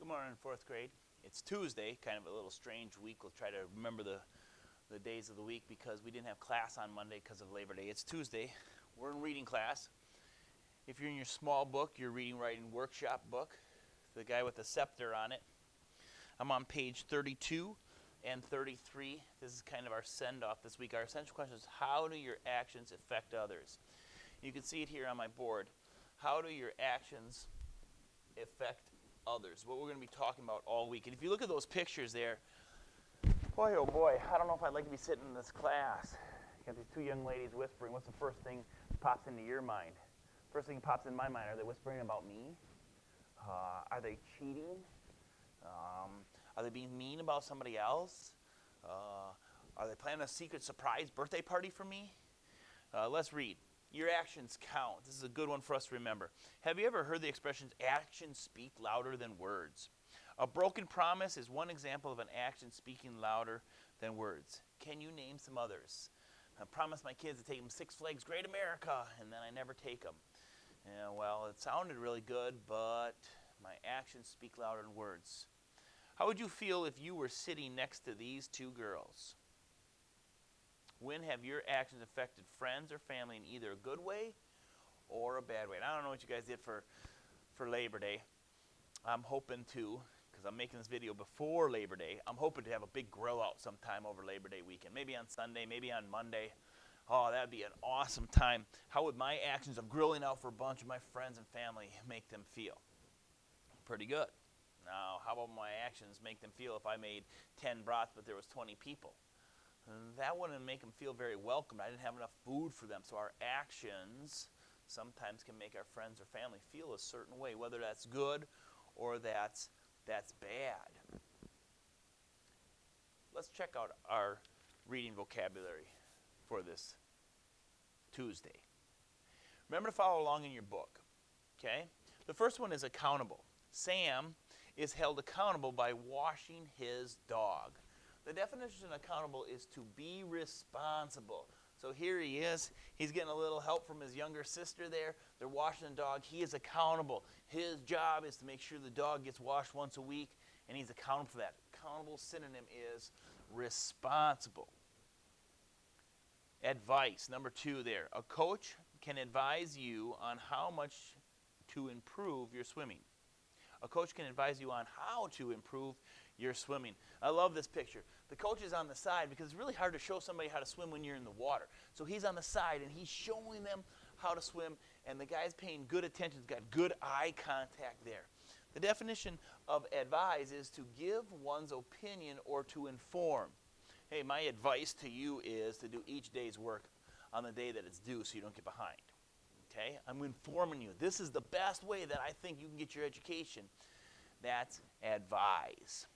morning, fourth grade. It's Tuesday, kind of a little strange week. We'll try to remember the days of the week because we didn't have class on Monday because of Labor Day. It's Tuesday. We're in reading class. If you're in your small book, your reading writing workshop book, the guy with the scepter on it. I'm on page 32 and 33. This is kind of our send-off this week. Our essential question is, how do your actions affect others? You can see it here on my board. How do your actions affect others? What we're going to be talking about all week. And if you look at those pictures there, boy, oh boy, I don't know if I'd like to be sitting in this class. You got these two young ladies whispering. What's the first thing that pops into your mind? First thing that pops in my mind, are they whispering about me? Are they cheating? Are they being mean about somebody else? Are they planning a secret surprise birthday party for me? Let's read. Your actions count. This is a good one for us to remember. Have you ever heard the expressions, actions speak louder than words? A broken promise is one example of an action speaking louder than words. Can you name some others? I promised my kids to take them Six Flags Great America, and then I never take them. Well, it sounded really good, but my actions speak louder than words. How would you feel if you were sitting next to these two girls? When have your actions affected friends or family in either a good way or a bad way? And I don't know what you guys did for Labor Day. I'm hoping to, because I'm making this video before Labor Day, I'm hoping to have a big grill out sometime over Labor Day weekend. Maybe on Sunday, maybe on Monday. Oh, that would be an awesome time. How would my actions of grilling out for a bunch of my friends and family make them feel? Pretty good. Now, how about my actions make them feel if I made 10 brats but there was 20 people? That wouldn't make them feel very welcome. I didn't have enough food for them. So our actions sometimes can make our friends or family feel a certain way, whether that's good or that's bad. Let's check out our reading vocabulary for this Tuesday. Remember to follow along in your book. Okay? The first one is accountable. Sam is held accountable by washing his dog. The definition of accountable is to be responsible. So here he is. He's getting a little help from his younger sister there. They're washing the dog. He is accountable. His job is to make sure the dog gets washed once a week, and he's accountable for that. Accountable synonym is responsible. Advice, number 2 there. A coach can advise you on how much to improve your swimming. A coach can advise you on how to improve your swimming. I love this picture. The coach is on the side because it's really hard to show somebody how to swim when you're in the water. So he's on the side and he's showing them how to swim, and the guy's paying good attention. He's got good eye contact there. The definition of advise is to give one's opinion or to inform. Hey, my advice to you is to do each day's work on the day that it's due so you don't get behind. Okay? I'm informing you. This is the best way that I think you can get your education. That's advise.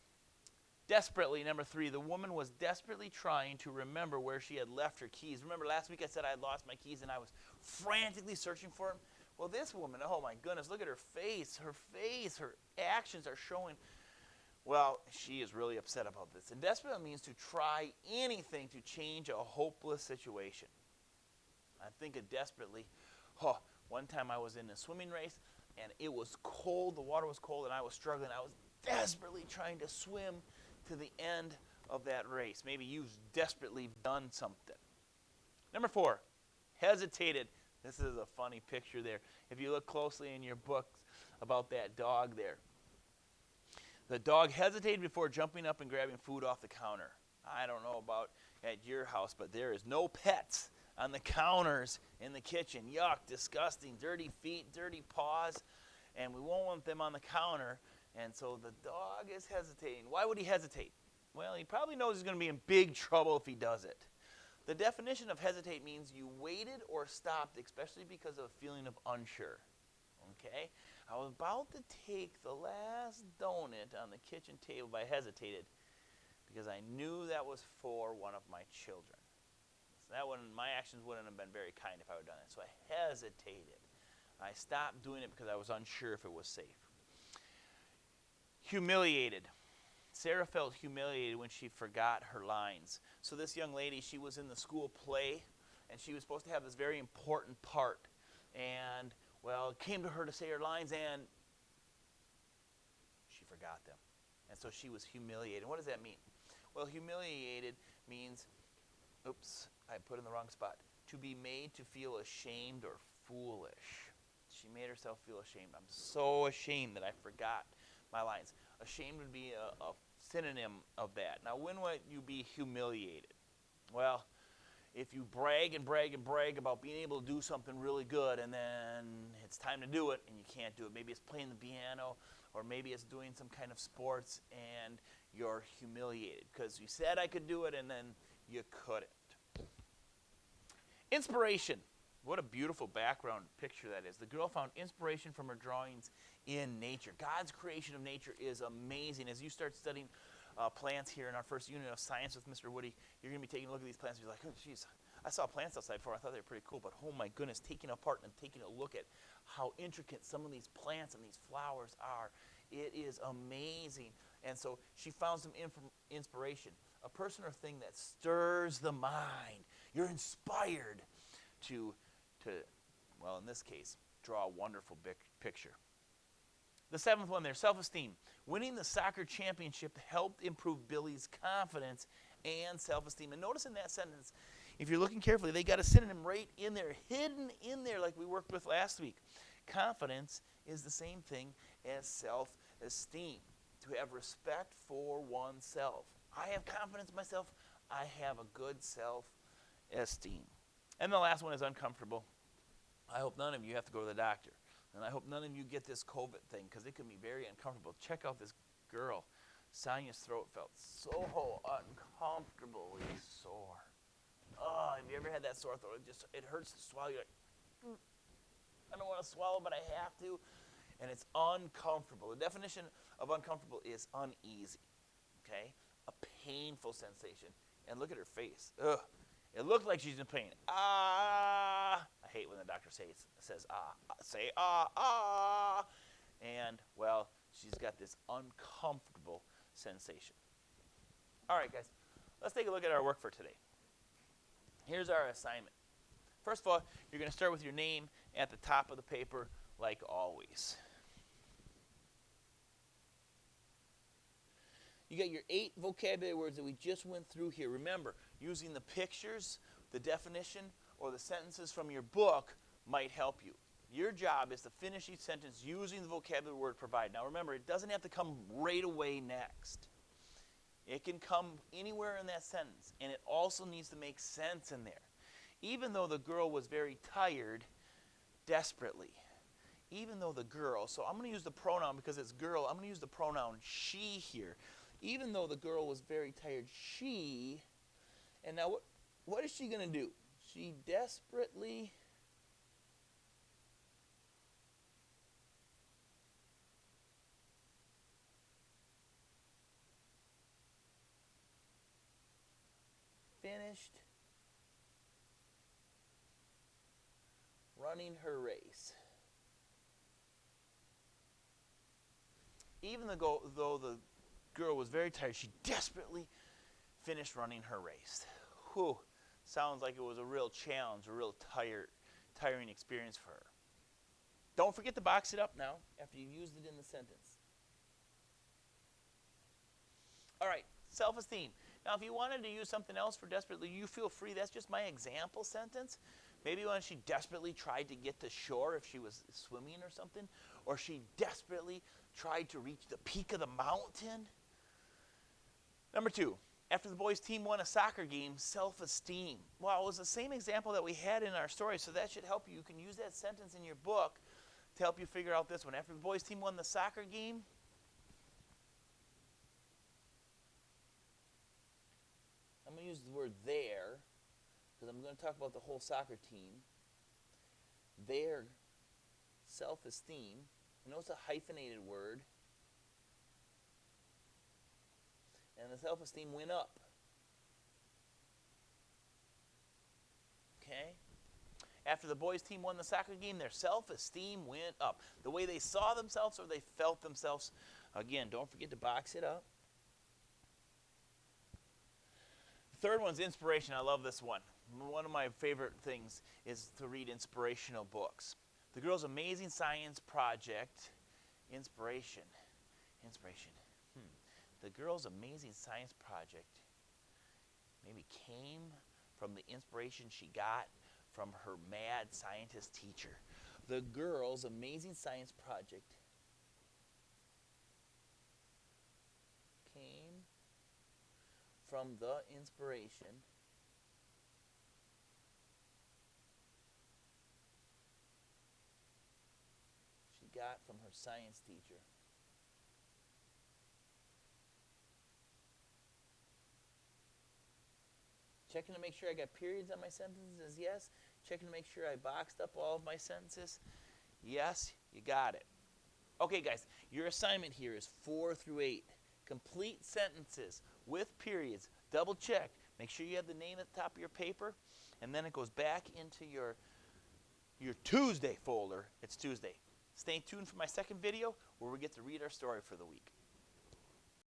Desperately, number 3, the woman was desperately trying to remember where she had left her keys. Remember last week I said I had lost my keys and I was frantically searching for them? Well, this woman, oh my goodness, look at her face. Her actions are showing, well, she is really upset about this. And desperate means to try anything to change a hopeless situation. I think of desperately, one time I was in a swimming race and it was cold, the water was cold, and I was struggling. I was desperately trying to swim to the end of that race. Maybe you've desperately done something. Number 4, hesitated. This is a funny picture there. If you look closely in your books about that dog there. The dog hesitated before jumping up and grabbing food off the counter. I don't know about at your house, but there is no pets on the counters in the kitchen. Yuck, disgusting, dirty feet, dirty paws, and we won't want them on the counter. And so the dog is hesitating. Why would he hesitate? Well, he probably knows he's going to be in big trouble if he does it. The definition of hesitate means you waited or stopped, especially because of a feeling of unsure. Okay? I was about to take the last donut on the kitchen table, but I hesitated because I knew that was for one of my children. So my actions wouldn't have been very kind if I would have done it. So I hesitated. I stopped doing it because I was unsure if it was safe. Humiliated. Sarah felt humiliated when she forgot her lines. So this young lady, she was in the school play, and she was supposed to have this very important part. And, well, it came to her to say her lines, and she forgot. forgot them. And so she was humiliated. What does that mean? Well, humiliated means, oops, I put in the wrong spot. To be made to feel ashamed or foolish. She made herself feel ashamed. I'm so ashamed that I forgot my lines. Ashamed would be a synonym of that. Now, when would you be humiliated? Well, if you brag and brag and brag about being able to do something really good, and then it's time to do it and you can't do it. Maybe it's playing the piano, or maybe it's doing some kind of sports, and you're humiliated because you said I could do it and then you couldn't. Inspiration. What a beautiful background picture that is. The girl found inspiration from her drawings in nature. God's creation of nature is amazing. As you start studying plants here in our first unit of science with Mr. Woody, you're going to be taking a look at these plants and you're like, oh, geez, I saw plants outside before. I thought they were pretty cool, but oh my goodness, taking apart and taking a look at how intricate some of these plants and these flowers are. It is amazing. And so she found some inspiration, a person or thing that stirs the mind. You're inspired to well, in this case, draw a wonderful picture. The seventh one there, self-esteem. Winning the soccer championship helped improve Billy's confidence and self-esteem. And notice in that sentence, if you're looking carefully, they got a synonym right in there, hidden in there like we worked with last week. Confidence is the same thing as self-esteem, to have respect for oneself. I have confidence in myself. I have a good self-esteem. And the last one is uncomfortable. I hope none of you have to go to the doctor. And I hope none of you get this COVID thing, because it can be very uncomfortable. Check out this girl. Sonia's throat felt so uncomfortably sore. Oh, have you ever had that sore throat? It hurts to swallow. You're like, I don't want to swallow, but I have to. And it's uncomfortable. The definition of uncomfortable is uneasy. Okay? A painful sensation. And look at her face. Ugh. It looked like she's in pain. Ah. I hate when the doctor says ah. Say ah. And, well, she's got this uncomfortable sensation. All right, guys. Let's take a look at our work for today. Here's our assignment. First of all, you're going to start with your name at the top of the paper, like always. You got your 8 vocabulary words that we just went through here. Remember, using the pictures, the definition, or the sentences from your book might help you. Your job is to finish each sentence using the vocabulary word provided. Now remember, it doesn't have to come right away next. It can come anywhere in that sentence, and it also needs to make sense in there. Even though the girl was very tired, desperately. Even though the girl, so I'm going to use the pronoun because it's girl, I'm going to use the pronoun she here. Even though the girl was very tired, she, and now what is she going to do? She desperately finished running her race. Even though the girl was very tired, she desperately finished running her race. Whew, sounds like it was a real challenge, a real tiring experience for her. Don't forget to box it up now after you've used it in the sentence. All right, self-esteem. Now, if you wanted to use something else for desperately, you feel free. That's just my example sentence. Maybe when she desperately tried to get to shore if she was swimming or something, or she desperately tried to reach the peak of the mountain. Number 2, after the boys' team won a soccer game, self-esteem. Well, it was the same example that we had in our story, so that should help you. You can use that sentence in your book to help you figure out this one. After the boys' team won the soccer game, I'm going to use the word their, because I'm going to talk about the whole soccer team. Their self-esteem. I know it's a hyphenated word. And the self-esteem went up. Okay? After the boys' team won the soccer game, their self-esteem went up. The way they saw themselves or they felt themselves. Again, don't forget to box it up. Third one's inspiration. I love this one. One of my favorite things is to read inspirational books. The girl's amazing science project, inspiration, Inspiration. The girl's amazing science project maybe came from the inspiration she got from her mad scientist teacher. The girl's amazing science project came from the inspiration she got from her science teacher. Checking to make sure I got periods on my sentences, yes. Checking to make sure I boxed up all of my sentences, yes, you got it. Okay, guys, your assignment here is 4 through 8. Complete sentences with periods. Double check. Make sure you have the name at the top of your paper, and then it goes back into your Tuesday folder. It's Tuesday. Stay tuned for my second video where we get to read our story for the week.